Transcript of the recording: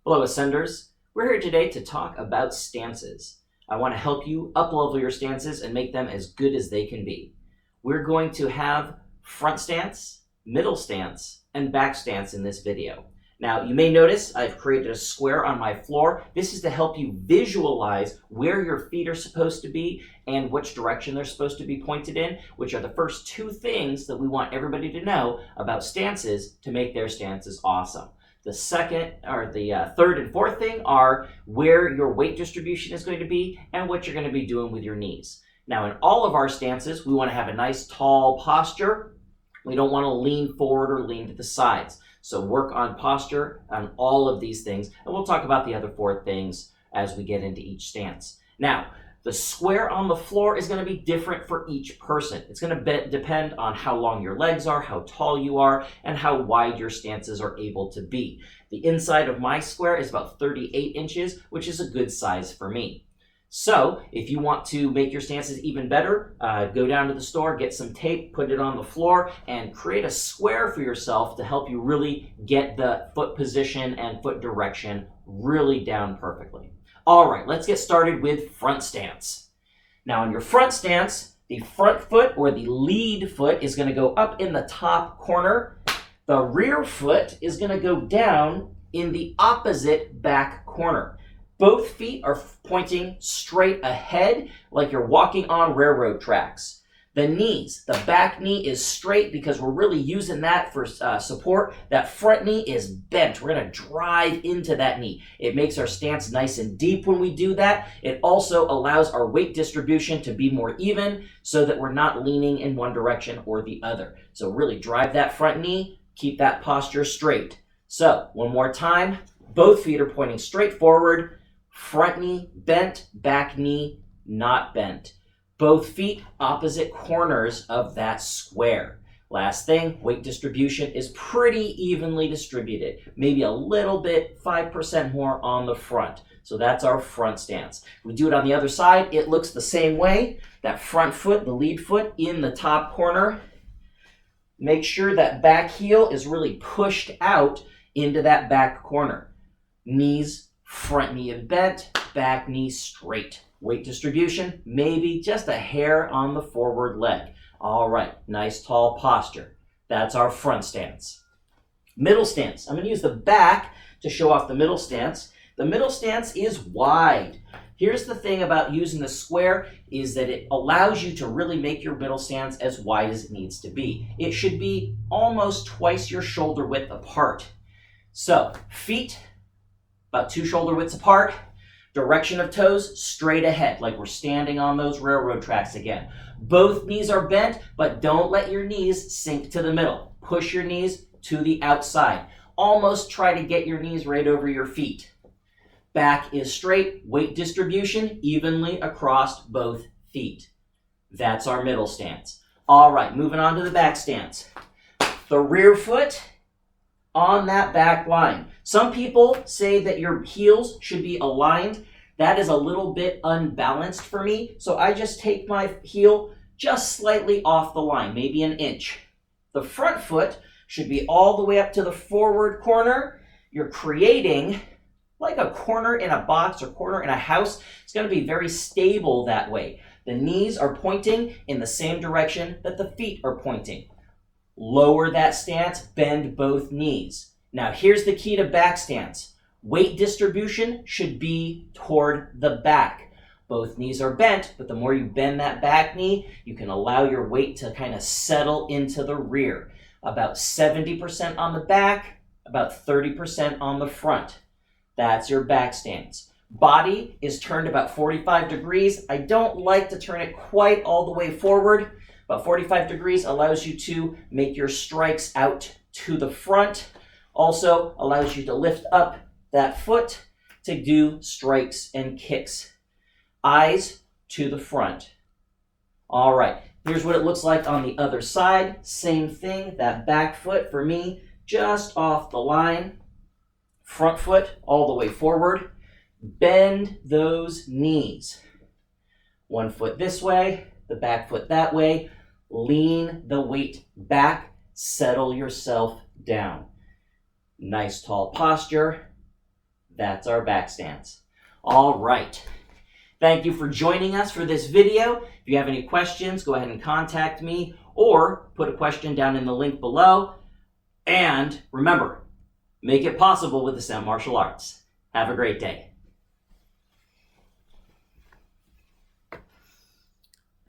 Hello Ascenders, we're here today to talk about stances. I want to help you up-level your stances and make them as good as they can be. We're going to have front stance, middle stance, and back stance in this video. Now you may notice I've created a square on my floor. This is to help you visualize where your feet are supposed to be and which direction they're supposed to be pointed in, which are the first two things that we want everybody to know about stances to make their stances awesome. The second, or the third and fourth thing are where your weight distribution is going to be and what you're going to be doing with your knees. Now in all of our stances, we want to have a nice tall posture. We don't want to lean forward or lean to the sides. So work on posture on all of these things, and we'll talk about the other four things as we get into each stance. Now, the square on the floor is going to be different for each person. It's going to depend on how long your legs are, how tall you are, and how wide your stances are able to be. The inside of my square is about 38 inches, which is a good size for me. So if you want to make your stances even better, go down to the store, get some tape, put it on the floor, and create a square for yourself to help you really get the foot position and foot direction really down perfectly. All right, let's get started with front stance. Now in your front stance, the front foot or the lead foot is going to go up in the top corner. The rear foot is going to go down in the opposite back corner. Both feet are pointing straight ahead like you're walking on railroad tracks. The knees, the back knee is straight because we're really using that for support. That front knee is bent. We're going to drive into that knee. It makes our stance nice and deep when we do that. It also allows our weight distribution to be more even so that we're not leaning in one direction or the other. So really drive that front knee, keep that posture straight. So one more time, both feet are pointing straight forward. Front knee bent, back knee not bent. Both feet opposite corners of that square. Last thing, weight distribution is pretty evenly distributed. Maybe a little bit, 5% more on the front. So that's our front stance. We do it on the other side, it looks the same way. That front foot, the lead foot in the top corner. Make sure that back heel is really pushed out into that back corner. Knees, front knee bent, back knee straight. Weight distribution, maybe just a hair on the forward leg. All right, nice tall posture. That's our front stance. Middle stance. I'm going to use the back to show off the middle stance. The middle stance is wide. Here's the thing about using the square is that it allows you to really make your middle stance as wide as it needs to be. It should be almost twice your shoulder width apart. So feet about 2 shoulder widths apart. Direction of toes straight ahead, like we're standing on those railroad tracks again. Both knees are bent, but don't let your knees sink to the middle. Push your knees to the outside. Almost try to get your knees right over your feet. Back is straight, weight distribution evenly across both feet. That's our middle stance. All right, moving on to the back stance. The rear foot on that back line. Some people say that your heels should be aligned. That is a little bit unbalanced for me, so I just take my heel just slightly off the line, maybe an inch. The front foot should be all the way up to the forward corner. You're creating like a corner in a box or corner in a house. It's going to be very stable that way. The knees are pointing in the same direction that the feet are pointing. Lower that stance, bend both knees. Now here's the key to back stance. Weight distribution should be toward the back. Both knees are bent, but the more you bend that back knee, you can allow your weight to kind of settle into the rear. About 70% on the back, about 30% on the front. That's your back stance. Body is turned about 45 degrees. I don't like to turn it quite all the way forward. About 45 degrees allows you to make your strikes out to the front. Also allows you to lift up that foot to do strikes and kicks. Eyes to the front. All right, here's what it looks like on the other side. Same thing, that back foot for me, just off the line. Front foot all the way forward. Bend those knees. One foot this way, the back foot that way. Lean the weight back, settle yourself down. Nice tall posture. That's our back stance. All right. Thank you for joining us for this video. If you have any questions, go ahead and contact me or put a question down in the link below. And remember, make it possible with Ascent Martial Arts. Have a great day.